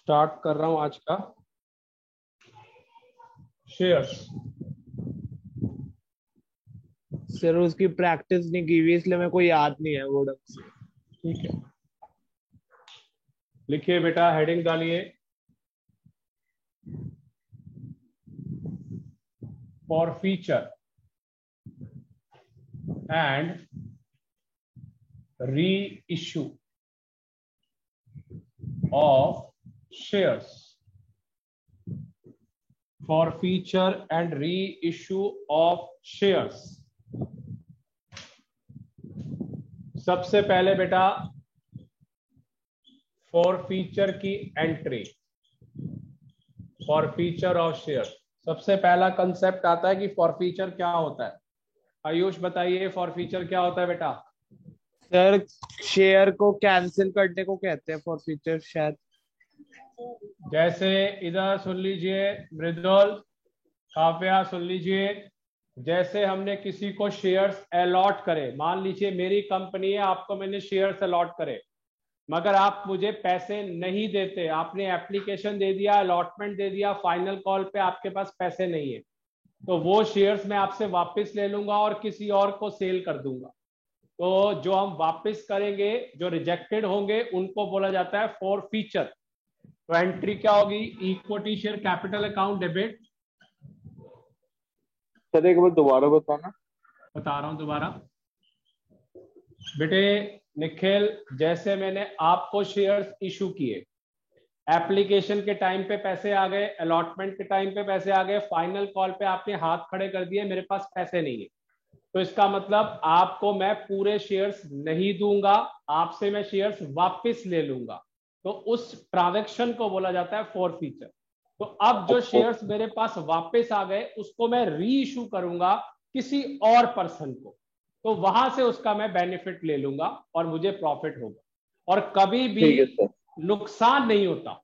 Start कर रहा हूं आज का शेयर्स। सर उसकी प्रैक्टिस नहीं की हुई इसलिए मेरे को याद नहीं है वो ढंग से। ठीक है, लिखिए बेटा, हेडिंग डालिए for feature and re issue of shares. For feature and re issue of shares. सबसे पहले बेटा फॉर फीचर की entry, for feature of share. सबसे पहला कंसेप्ट आता है कि फॉर फीचर क्या होता है। आयुष बताइए, फॉर फीचर क्या होता है बेटा? सर शेयर को कैंसिल करने को कहते हैं फॉर फ्यूचर शायद। जैसे इधर सुन लीजिए, मृदुल, काव्या सुन लीजिए। जैसे हमने किसी को शेयर्स अलॉट करे, मान लीजिए मेरी कंपनी है, आपको मैंने शेयर्स अलॉट करे, मगर आप मुझे पैसे नहीं देते, आपने एप्लीकेशन दे दिया, अलॉटमेंट दे दिया, फाइनल कॉल पे आपके पास पैसे नहीं है, तो वो शेयर्स मैं आपसे वापस ले लूंगा और किसी और को सेल कर दूंगा। तो जो हम वापस करेंगे, जो रिजेक्टेड होंगे, उनको बोला जाता है फॉर फीचर। तो एंट्री क्या होगी? Equity share capital account debit. Sir एक बार दोबारा बताना। बता रहा हूं दोबारा बेटे। निखिल, जैसे मैंने आपको शेयर्स इशू किए, एप्लीकेशन के टाइम पे पैसे आ गए, अलॉटमेंट के टाइम पे पैसे आ गए, फाइनल कॉल पे आपने हाथ खड़े कर दिए, मेरे पास पैसे नहीं है, तो इसका मतलब आपको मैं पूरे शेयर्स नहीं दूंगा, आपसे मैं शेयर्स वापस ले लूंगा। तो उस ट्रांजैक्शन को बोला जाता है फॉर फीचर। तो अब जो शेयर्स मेरे पास वापस आ गए उसको मैं री इशू करूंगा किसी और पर्सन को, तो वहां से उसका मैं बेनिफिट ले लूंगा और मुझे प्रॉफिट होगा। और कभी भी नुकसान नहीं होता,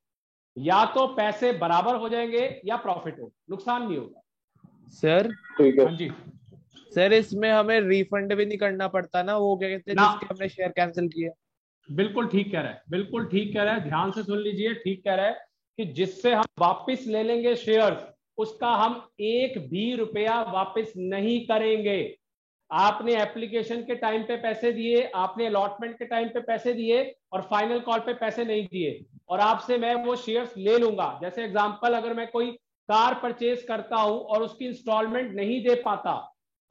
या तो पैसे बराबर हो जाएंगे या प्रॉफिट होगा, नुकसान नहीं होगा। सर ठीक है। हाँ जी। सर इसमें हमें रिफंड भी नहीं करना पड़ता ना, वो क्या कहते हैं ना, जिसके हमने शेयर कैंसिल किया। बिल्कुल ठीक कह रहा है, बिल्कुल ठीक कह रहा है, ध्यान से सुन लीजिए। ठीक कह रहा है कि जिससे हम वापस ले लेंगे शेयर्स, उसका हम एक भी रुपया वापस नहीं करेंगे। आपने एप्लीकेशन के टाइम पे पैसे दिए, आपने अलॉटमेंट के टाइम पे पैसे दिए और फाइनल कॉल पे पैसे नहीं दिए, और आपसे मैं वो शेयर्स ले लूंगा। जैसे एग्जांपल, अगर मैं कोई कार परचेज करता हूं और उसकी इंस्टॉलमेंट नहीं दे पाता,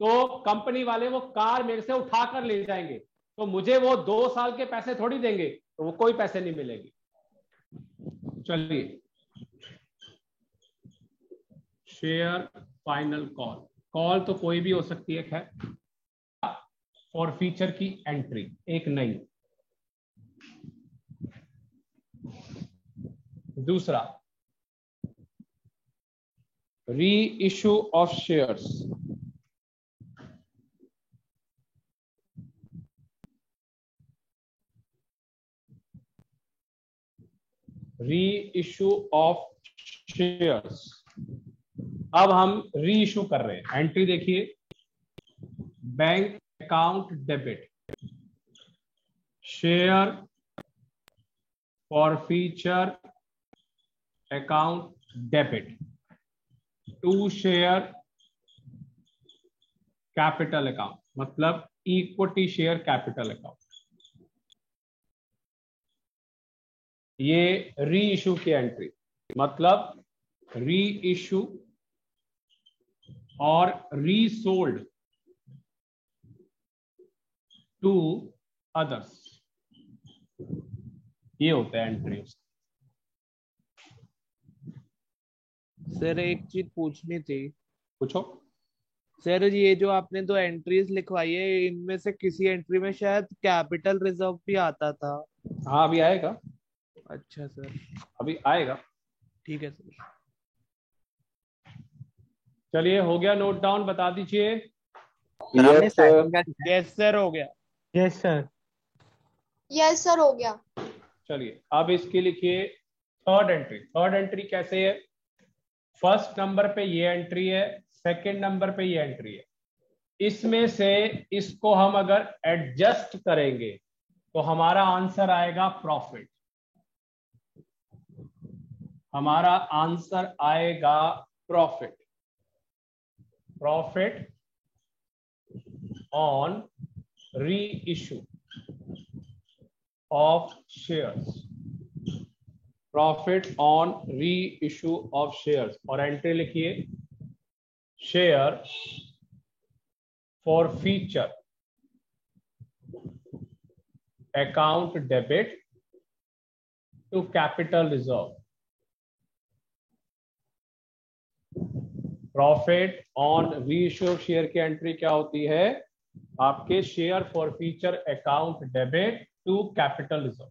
तो कंपनी वाले वो कार मेरे से उठा कर ले जाएंगे, तो मुझे वो 2 साल के पैसे थोड़ी देंगे, तो वो कोई पैसे नहीं मिलेंगे। चलिए, शेयर फाइनल कॉल, कॉल तो कोई भी हो सकती है, खैर। फॉर फीचर की एंट्री एक नई। दूसरा, reissue of shares. Reissue of shares. अब हम री इशू कर रहे हैं। एंट्री देखिए, bank account debit, share forfeiture account debit to share capital account, मतलब इक्विटी शेयर कैपिटल अकाउंट। ये री इशू की एंट्री, मतलब री इशू और रीसोल्ड टू अदर्स, ये होता है एंट्री। सर एक चीज पूछनी थी। पूछो। सर ये जो आपने दो एंट्रीज लिखवाई है, इनमें से किसी एंट्री में शायद कैपिटल रिजर्व भी आता था। हाँ, अभी आएगा। अच्छा सर, अभी आएगा। ठीक है सर। चलिए, हो गया नोट डाउन, बता दीजिए। Yes sir. यस सर हो गया। Yes sir. यस सर हो गया। चलिए, अब इसकी लिखिए थर्ड एंट्री। थर्ड एंट्री कैसे है? फर्स्ट नंबर पे ये एंट्री है, सेकंड नंबर पे ये एंट्री है। इसमें से इसको हम अगर एडजस्ट करेंगे तो हमारा आंसर आएगा प्रॉफिट। हमारा आंसर आएगा profit. Profit on reissue of shares. Profit on reissue of shares. और एंट्री लिखिए, share forfeiture account debit to capital reserve. Profit on reissue of share की entry क्या होती है? आपके share forfeiture account debit to capital reserve.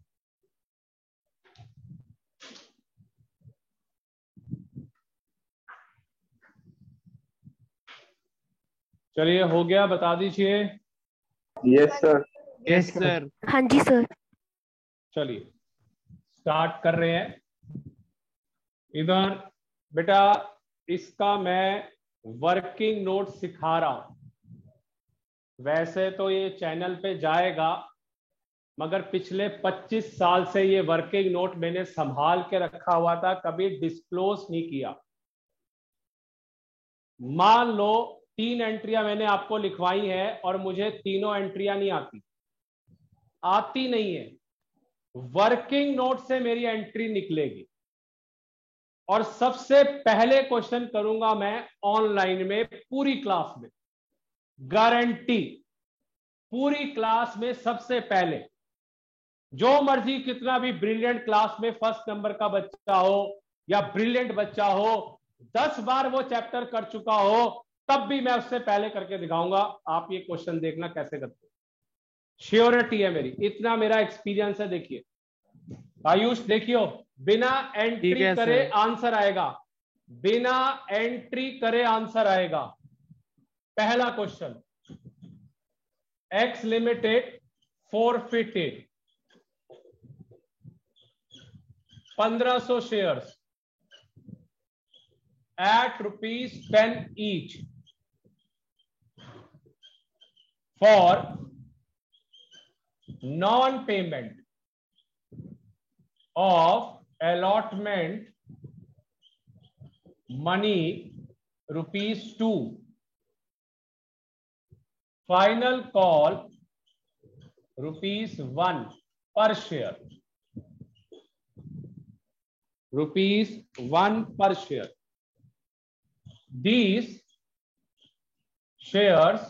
चलिए, हो गया, बता दीजिए। Yes sir. Yes sir. हाँ जी सर। चलिए स्टार्ट कर रहे हैं। इधर बेटा इसका मैं वर्किंग नोट सिखा रहा हूं। वैसे तो ये चैनल पे जाएगा, मगर पिछले 25 साल से ये वर्किंग नोट मैंने संभाल के रखा हुआ था, कभी डिस्क्लोज नहीं किया। मान लो 3 एंट्रियां मैंने आपको लिखवाई है और मुझे तीनों एंट्रियां नहीं आती नहीं है। वर्किंग नोट से मेरी एंट्री निकलेगी और सबसे पहले क्वेश्चन करूंगा मैं ऑनलाइन में, पूरी क्लास में, गारंटी। पूरी क्लास में सबसे पहले, जो मर्जी कितना भी ब्रिलियंट क्लास में फर्स्ट नंबर का बच्चा हो या ब्रिलियंट बच्चा हो, 10 बार वो चैप्टर कर चुका हो, तब भी मैं उससे पहले करके दिखाऊंगा। आप ये क्वेश्चन देखना कैसे करते हो। श्योरिटी है मेरी, इतना मेरा एक्सपीरियंस है। देखिए आयुष, देखियो, बिना एंट्री करे आंसर आएगा। बिना एंट्री करे आंसर आएगा। पहला question, x limited forfeited 1500 shares at ₹10 each for non-payment of allotment money ₹2, final call ₹1 per share, ₹1 per share. These shares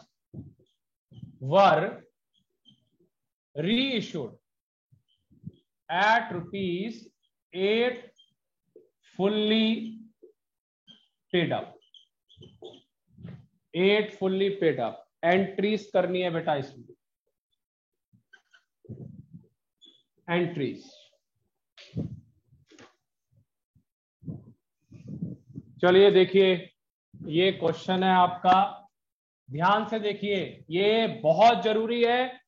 were reissued at ₹8 fully paid up. 8 fully paid up. Entries करनी है बेटा इसमें, entries. चलिए देखिए, ये question है आपका, ध्यान से देखिए, ये बहुत जरूरी है।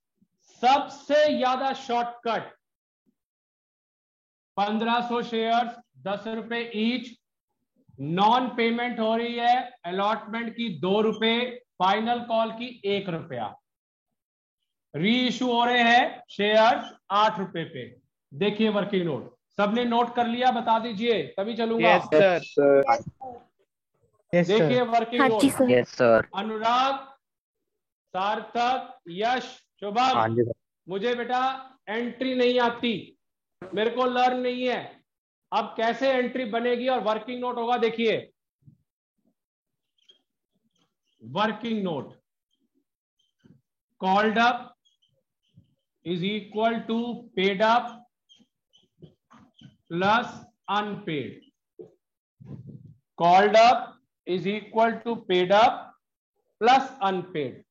सबसे ज्यादा shortcut, 1500 shares, ₹10 each, non payment हो रही है, अलॉटमेंट की ₹2, फाइनल कॉल की ₹1। री इशू हो रहे हैं शेयर्स ₹8 पे। देखिए वर्किंग नोट, सबने नोट कर लिया? बता दीजिए तभी चलूंगा। Yes sir. देखिए वर्किंग हाँ जी note, sir. Yes sir. Anurag, Sarthak, Yash, Shubham, हाँ जी सर। मुझे बेटा एंट्री नहीं आती, मेरे को लर्न नहीं है। अब कैसे एंट्री बनेगी और वर्किंग नोट होगा? देखिए working note, called up is equal to paid up plus unpaid. Called up is equal to paid up plus unpaid.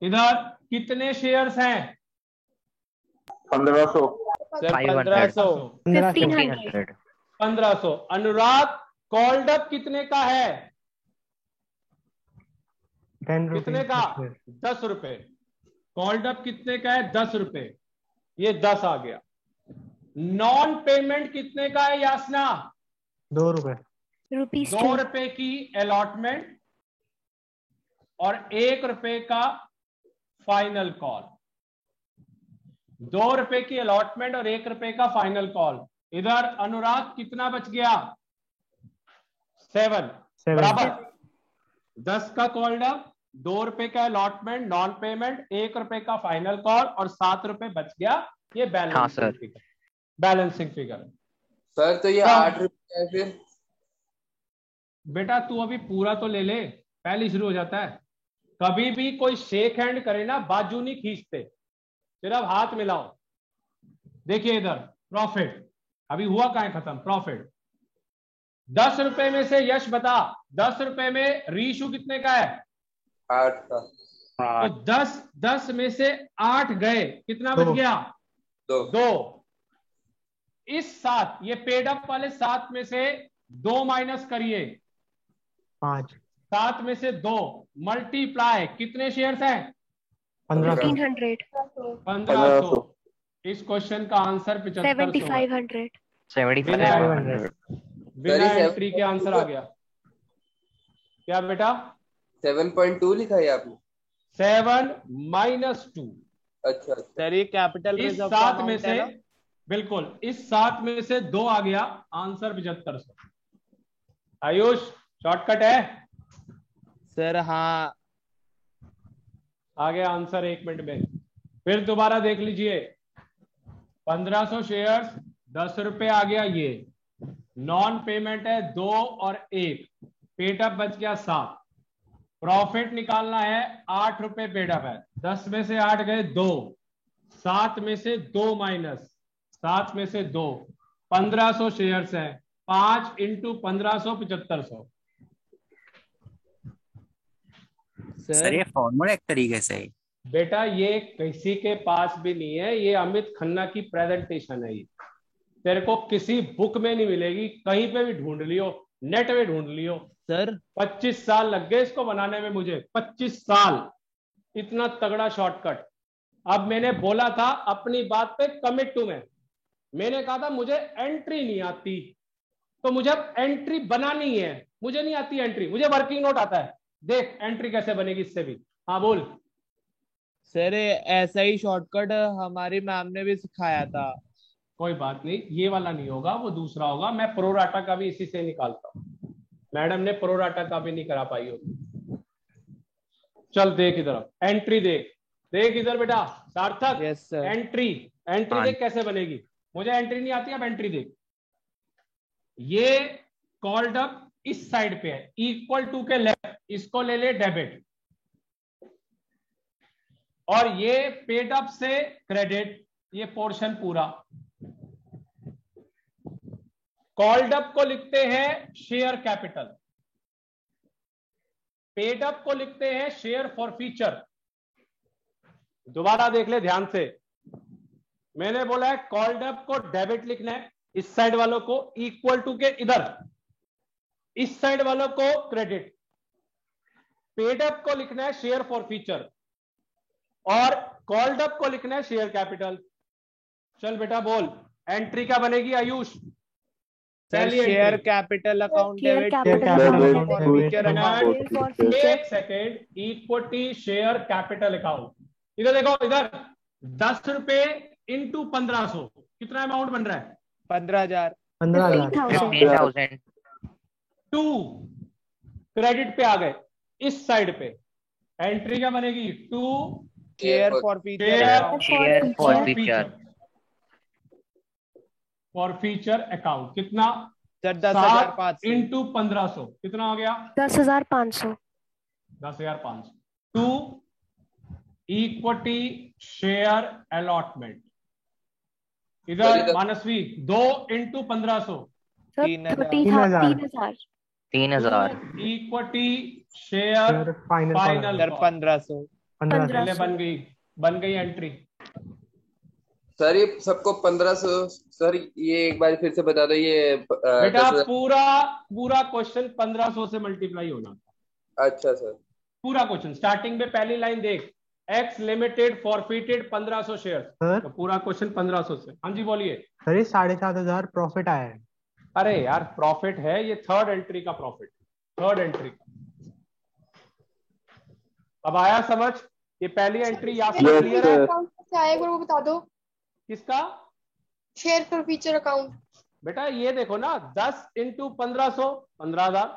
इधर कितने शेयर्स हैं? 1500। 1500। 1500। 1500। अनुराग, कॉल्ड अप कितने का है? कितने का? ₹10। कॉल्ड अप कितने का है? ₹10। ये 10 आ गया। नॉन पेमेंट कितने का है यासना? ₹2 ₹2 की अलॉटमेंट और ₹1 का फाइनल कॉल। ₹2 की अलॉटमेंट और ₹1 का फाइनल कॉल। इधर अनुराग कितना बच गया? 7 बराबर 10 का कॉल्ड अप, 2 रुपए का अलॉटमेंट नॉन पेमेंट, 1 रुपए का फाइनल कॉल और 7 रुपए बच गया। ये balancing figure, balancing figure. Sir तो ये 8 रुपए है फिर। बेटा तू अभी पूरा तो ले ले, पहले शुरू हो जाता है। कभी भी कोई शेक हैंड करे ना, बाजू नहीं खींचते, सिर्फ हाथ मिलाओ। देखिए इधर प्रॉफिट अभी हुआ कहां है खत्म, प्रॉफिट 10 रुपए में से यश बता, 10 रुपए में रीशू कितने का है? 8 का। तो 10 में से 8 गए, कितना बच गया? 2। इस 7 ये पेड अप वाले 7 में से 2 माइनस करिए, 5। 7 में से 2 मल्टीप्लाई, कितने शेयर्स हैं? 1500। 1500। इस क्वेश्चन का आंसर 7500। 7500। बिना एंट्री के आंसर आ गया। क्या बेटा? 7.2 लिखा है आपने? 7 माइनस 2। अच्छा सर ये कैपिटल इस रिजर्व 7 में से, बिल्कुल इस 7 में से 2 आ गया, आंसर 7500। आयुष शॉर्टकट है सर? हाँ आ गया आंसर 1 मिनट में। फिर दोबारा देख लीजिए, 1500 शेयर्स, 10 रुपए आ गया, ये नॉन पेमेंट है 2 और 1, पेडअप बच गया 7। प्रॉफिट निकालना है 8 रुपए पेडअप है, 10 में से 8 गए 2, 7 में से 2 माइनस, 7 में से 2, 1500 शेयर्स है, 5 इंटू 1500 7500। सर ये फॉर्मूला एक तरीके से है बेटा, ये किसी के पास भी नहीं है, ये अमित खन्ना की प्रेजेंटेशन है। ये तेरे को किसी बुक में नहीं मिलेगी, कहीं पे भी ढूंढ लियो, नेट पे ढूंढ लियो। सर 25 साल लग गए इसको बनाने में मुझे, 25 साल, इतना तगड़ा शॉर्टकट। अब मैंने बोला था अपनी बात पे कमिट टू मैं, मैंने कहा था मुझे एंट्री नहीं आती, तो मुझे अब एंट्री बनानी है। मुझे नहीं आती एंट्री, मुझे वर्किंग नोट आता है। देख एंट्री कैसे बनेगी इससे भी। हाँ बोल। सर ऐसा ही शॉर्टकट हमारी मैम ने भी सिखाया था। कोई बात नहीं, ये वाला नहीं होगा, वो दूसरा होगा। मैं प्रोराटा का भी इसी से निकालता हूं, मैडम ने प्रोराटा का भी नहीं करा पाई होगी। चल देख इधर, एंट्री देख, देख इधर बेटा सार्थक। Yes sir. एंट्री, एंट्री देख कैसे बनेगी। मुझे एंट्री नहीं आती, अब एंट्री देख। ये कॉल्ड अप इस साइड पे है, इक्वल टू के लेफ्ट, इसको ले ले डेबिट, और ये पेड अप से क्रेडिट, ये पोर्शन पूरा। कॉल्ड अप को लिखते हैं शेयर कैपिटल, पेड अप को लिखते हैं शेयर फॉर फ्यूचर। दोबारा देख ले ध्यान से, मैंने बोला है कॉल्ड अप को डेबिट लिखना है, इस साइड वालों को इक्वल टू के इधर, इस साइड वालों को क्रेडिट। पेड अप को लिखना है शेयर फॉर फ्यूचर, और कॉल्ड अप को लिखना है शेयर कैपिटल। चल बेटा बोल, एंट्री क्या बनेगी Ayush? Share capital account debit, एक second, equity share capital account. इधर देखो, इधर 10 रुपए इंटू 1500, कितना अमाउंट बन रहा है? 15,000। 15,000। 2 क्रेडिट पे आ गए, इस साइड पे एंट्री क्या बनेगी? 2 share for future, for future account. कितना? 10,500 इंटू 1500, कितना हो गया? 10,500। 10,500। 2 इक्विटी शेयर अलॉटमेंट। इधर मानसवी 2 इंटू 1500, 3,000। Equity share final 1500। बन गई एंट्री। सर ये सबको 1500। सर ये एक बार फिर से बता दो, ये बेटा पूरा क्वेश्चन 1500 से मल्टीप्लाई होना। अच्छा सर, पूरा क्वेश्चन स्टार्टिंग में पहली लाइन देख, एक्स लिमिटेड फॉरफिटेड 1500 शेयर, तो पूरा क्वेश्चन 1500 से। हाँ जी बोलिए। सर ये 7,500 प्रॉफिट आया है। अरे यार प्रॉफिट है, ये थर्ड एंट्री का प्रॉफिट, थर्ड एंट्री का। अब आया समझ? ये पहली एंट्री यहाँ से क्लियर है? अकाउंट से आएगा वो बता दो। किसका? Share for future account. बेटा ये देखो ना, 10 इंटू 1500, 15,000,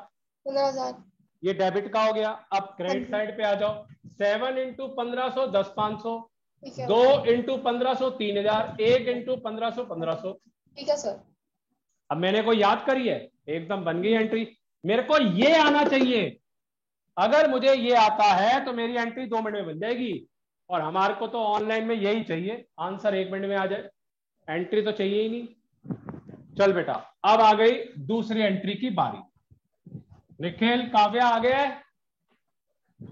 15,000। ये डेबिट का हो गया। अब क्रेडिट हाँ जी। साइड पे आ जाओ, 7 इंटू 1500, 10,500, ठीक है 2 इंटू 1500, 3,000, 1 इंटू 1500, 1500। ठीक है सर। अब मैंने कोई याद करी है, एकदम बन गई एंट्री। मेरे को ये आना चाहिए, अगर मुझे ये आता है तो मेरी एंट्री 2 मिनट में बन जाएगी, और हमारे को तो ऑनलाइन में यही चाहिए, आंसर 1 मिनट में आ जाए, एंट्री तो चाहिए ही नहीं। चल बेटा, अब आ गई दूसरी एंट्री की बारी। निखिल, काव्या आ गया है?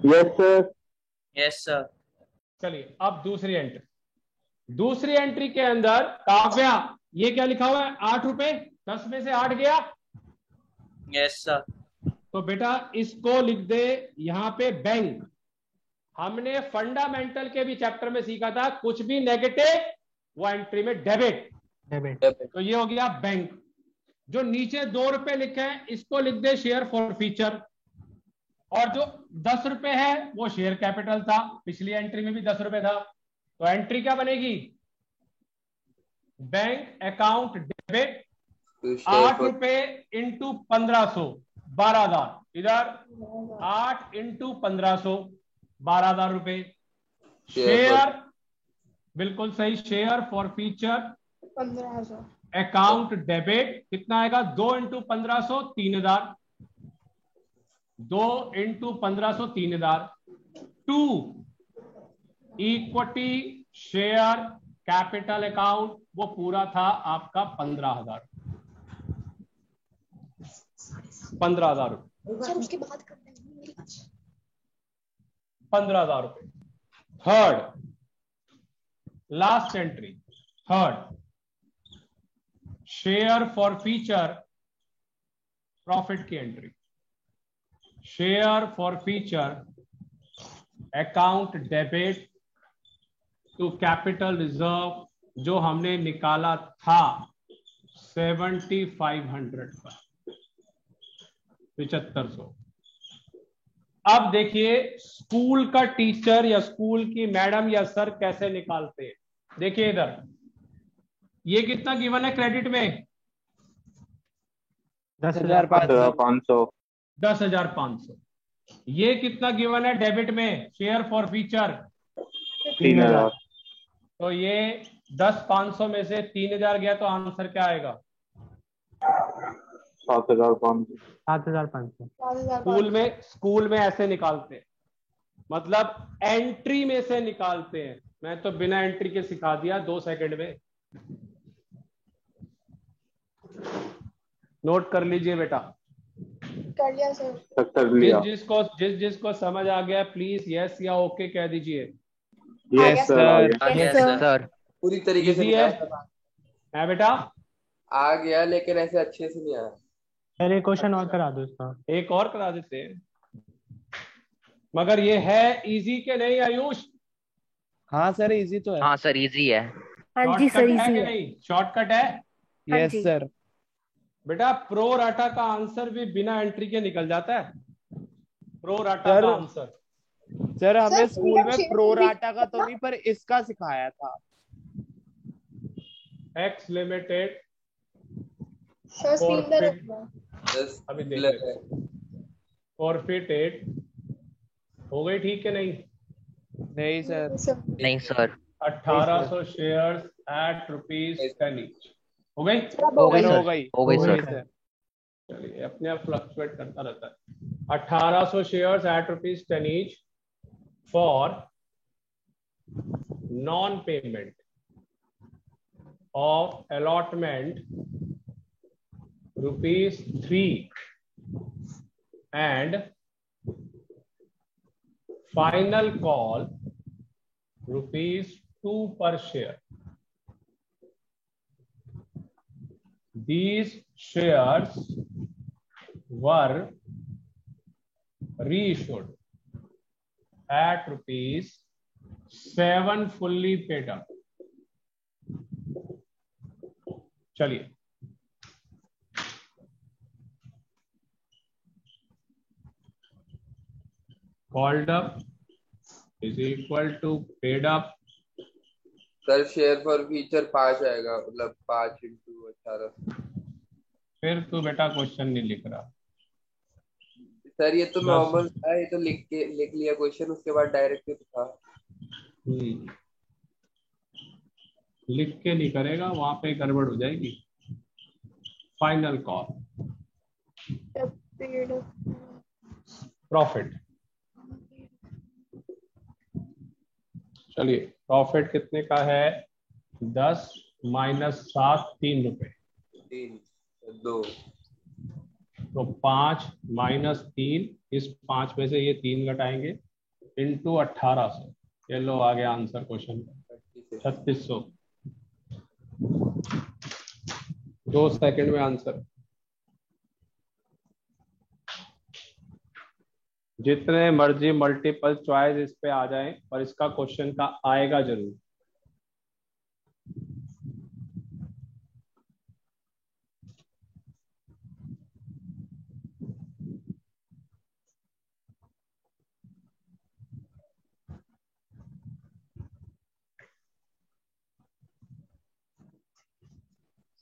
Yes sir. Yes sir. चलिए अब दूसरी एंट्री के अंदर काव्या, ये क्या लिखा हुआ है? 8 रुपए, 10 में से 8 गया। Yes sir. तो बेटा इसको लिख दे यहां पे बैंक। हमने फंडामेंटल के भी चैप्टर में सीखा था, कुछ भी नेगेटिव वो एंट्री में डेबिट। डेबिट। तो ये हो गया बैंक। जो नीचे 2 रुपए लिखे हैं इसको लिख दे शेयर फॉर फ्यूचर, और जो 10 रुपए है वो शेयर कैपिटल था, पिछली एंट्री में भी 10 रुपए था। तो एंट्री क्या बनेगी? बैंक अकाउंट डेबिट, 8 रुपए इंटू 1500, 12,000। इधर 8 इंटू 1500, 12,000 रुपए। शेयर, बिल्कुल सही, share for future 15,000। Account debit कितना आएगा? 2 into 1500, 3,000। 2 into 1500, 3,000। 2 equity share capital account, वो पूरा था आपका 15,000, 15,000 रुपए, सर उसके बाद करते हैं मेरी 15,000 रुपए। Third last entry, third share for future profit की entry. Share for future account debit to capital reserve, जो हमने निकाला था 7,500 का, 7,500। अब देखिए स्कूल का टीचर या स्कूल की मैडम या सर कैसे निकालते हैं। देखिए इधर ये कितना गिवन है क्रेडिट में? 10,500। 10,500। ये कितना गिवन है डेबिट में शेयर फॉर फ्यूचर? 3,000। तो ये 10,500 में से 3,000 गया, तो आंसर क्या आएगा? 7,500। 7,500। स्कूल में ऐसे निकालते हैं, मतलब एंट्री में से निकालते हैं। मैं तो बिना एंट्री के सिखा दिया 2 सेकंड में। नोट कर लीजिए बेटा। कर लिया सर। कर लिया। जिसको समझ आ गया प्लीज यस या ओके कह दीजिए। Yes sir. Yes sir. पूरी तरीके से Easy नहीं है? आया। है बेटा? आ गया लेकिन ऐसे अच्छे से नहीं आया। सर एक क्वेश्चन और करा दो इसका। एक और करा देते हैं, मगर ये है इजी के नहीं आयुष? हाँ सर इजी तो है। हाँ सर इजी है। हाँ जी सर शॉर्टकट है इजी कि है। नहीं? शॉर्टकट है यस सर। बेटा। प्रो राटा का आंसर भी बिना एंट्री के निकल जाता है। प्रो राटा सर, का आंसर सर हमें सर, स्कूल में freedom प्रो sharing राटा का तो नहीं, पर इसका सिखाया था। एक्स लिमिटेड सर स्क्रीन पे Forfeit. रखना। अभी देख लेते हैं। फॉरफिटेड हो गई ठीक है नहीं? नहीं सर। नहीं सर। 1800 शेयर्स एट ₹10 ईच हो गई? हो गई सर, सर। हो गई। हो गई हो सर। गई सर। चलिए अपने आप फ्लक्चुएट करता रहता है। 1800 shares at ₹10 each for non payment of allotment ₹3 and final call ₹2 per share. These shares were reissued at ₹7 fully paid up. चलिए called up is equal to paid up. Sir share for future 5 आएगा, मतलब 5 × 18। फिर तू बेटा question नहीं लिख रहा। Sir ये तो 10 नॉर्मल था, ये तो लिख लिया क्वेश्चन, उसके बाद डायरेक्ट था। लिख के नहीं करेगा, वहां पे गड़बड़ हो जाएगी। Final call profit. चलिए प्रॉफिट कितने का है? 10 माइनस 7 3 रुपए, 3 2 तो 5 माइनस 3, इस 5 में से ये 3 घटाएंगे, इंटू 1800। ये लो आ गया आंसर क्वेश्चन का 3600। 2 सेकंड में आंसर। जितने मर्जी मल्टीपल चॉइस इस पे आ जाएं, और इसका क्वेश्चन का आएगा जरूर।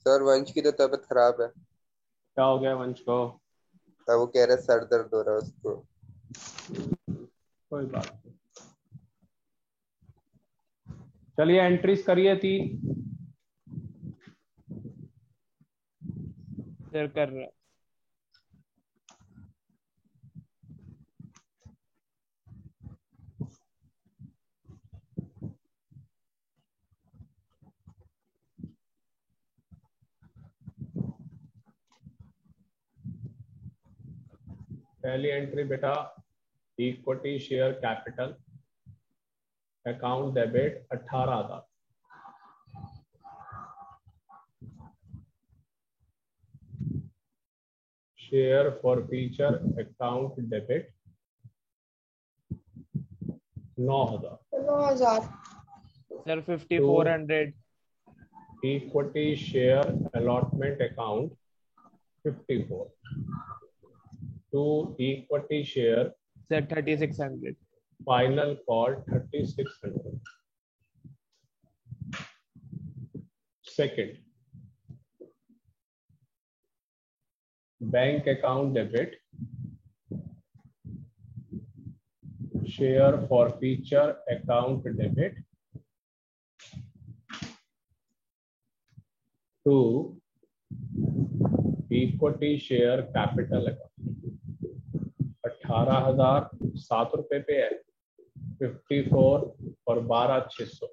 सर वंश की तो तबीयत खराब है। क्या हो गया वंश को? तब वो कह रहे सर दर्द हो रहा है उसको। कोई बात नहीं, चलिए एंट्रीज करिए 3। सर कर रहा। पहली एंट्री बेटा equity share capital account debit 18,000। Share forfeiture account debit 9,000। 9,000। Sir 5400। Equity share allotment account 54। To equity share sir 3600। Final call 3600। Second bank account debit share forfeiture account debit to equity share capital account 18,000 7 रुपए पे है, 54 और 12,600।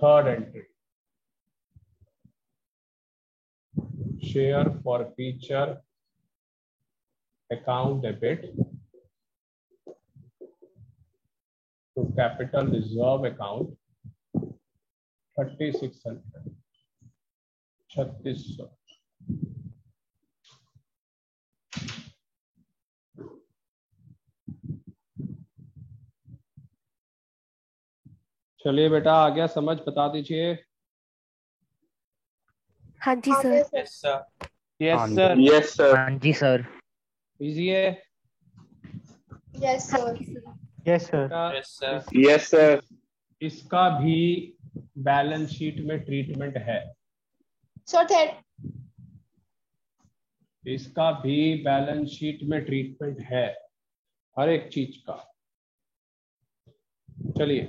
Third entry share forfeiture account debit to capital reserve account 3600 3600। चलिए बेटा आ गया समझ, बता दीजिए। हाँ जी sir. Yes sir. Yes sir. Yes sir. हाँ जी सर। इजी है। Yes sir. Yes sir. Yes sir. Yes sir. इसका भी बैलेंस शीट में ट्रीटमेंट है। सर इसका भी बैलेंस शीट में ट्रीटमेंट है हर एक चीज का। चलिए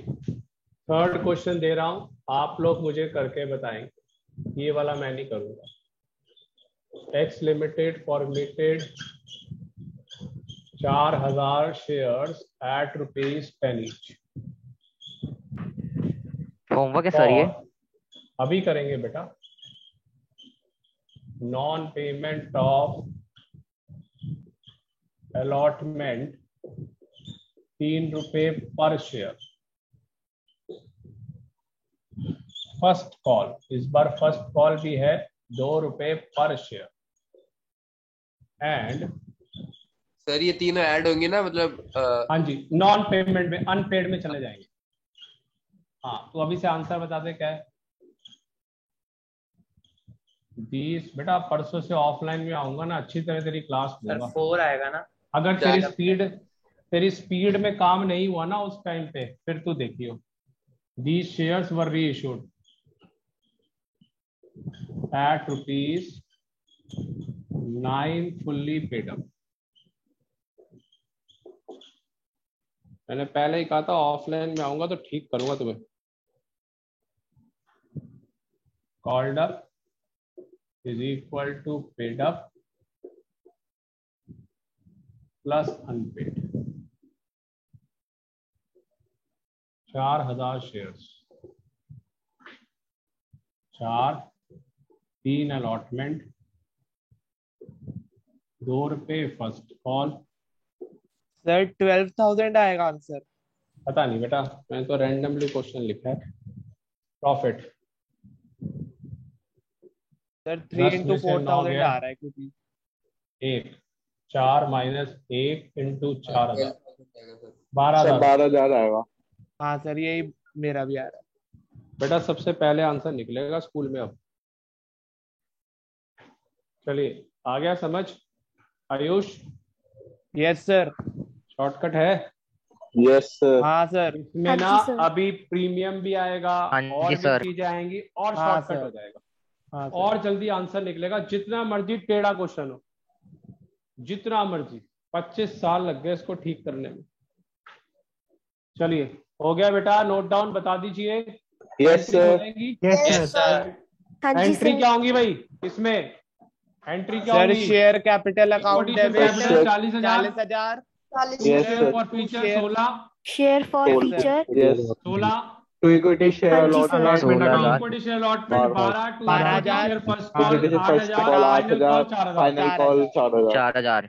थर्ड क्वेश्चन दे रहा हूं, आप लोग मुझे करके बताएंगे, ये वाला मैं नहीं करूंगा। X limited formatted 4,000 shares at ₹10 each. Homework है सर ये? अभी करेंगे बेटा। नॉन पेमेंट ऑफ अलॉटमेंट 3 रुपए पर शेयर। फर्स्ट कॉल, इस बार फर्स्ट कॉल भी है 2 रुपए पर शेयर। एंड सर ये तीनों ऐड होंगे ना, मतलब हाँ जी, नॉन पेमेंट में, अनपेड में चले जाएंगे। हाँ तो अभी से आंसर बता दे क्या है। 20 बेटा परसों से ऑफलाइन में आऊंगा ना, अच्छी तरह तेरी क्लास दूंगा। 4 आएगा ना? अगर तेरी स्पीड में काम नहीं हुआ ना उस टाइम पे, फिर तू देखियो। These shares were reissued at ₹9 fully paid up। मैंने पहले ही कहा था ऑफलाइन में आऊंगा तो ठीक करूंगा तुम्हें। Called up is equal to paid up plus unpaid. 4000 shares, 3 allotment, ₹2 first call. Sir 12,000 आएगा आंसर। पता नहीं बेटा, मैंने तो रैंडमली क्वेश्चन लिखा है। प्रॉफिट सर 3 10 into में से 9 4,000 गया। आ रहा है क्योंकि 4 -1 into 4,000 सर 12,000। 12,000 आएगा। हाँ सर यही मेरा भी आ रहा है। बेटा सबसे पहले आंसर निकलेगा स्कूल में। अब चलिए आ गया समझ आयुष? Yes sir. शॉर्टकट है? Yes sir. हाँ सर। इसमें हाँ ना जी सर। अभी प्रीमियम भी आएगा हाँ जी और भी सर। चीजें आएंगी और हाँ शॉर्टकट सर। हो जाएगा हाँ सर। और जल्दी आंसर निकलेगा। जितना मर्जी टेढ़ा क्वेश्चन हो, जितना मर्जी। 25 साल लग गए इसको ठीक करने में। चलिए हो गया बेटा, नोट डाउन बता दीजिए। यस एंट्री हो सर। जाएंगी। Yes sir. हाँ जी एंट्री सर। क्या होंगी भाई इसमें? एंट्री क्या सर होगी? Share capital account equity debit capital 40,000, 40,000। 40 Yes, share sir. For future Share. 16, share for Yes, future Yes. 16, to equity share हाँ जी sir. Allotment to 16,000। Equity share allotment 12, to 12,000, share first हाँ, call equity first 8,000, call final call 8,000, 4,000। Final call 4,000। 4,000।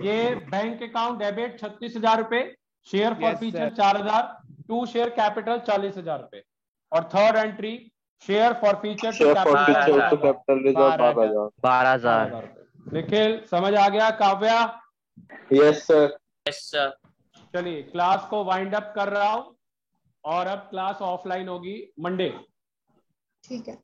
ये bank account debit 36,000 रुपए, share for Yes, future sir. 4,000, to share capital 40,000 रुपए। और third entry share for future to share for capital future to 12,000। Capital reserve 12,000। 12,000। 12,000 Nikhil समझ आ गया? Kavya? Yes sir. चलिए class को wind up कर रहा हूं और अब क्लास ऑफलाइन होगी मंडे। ठीक है।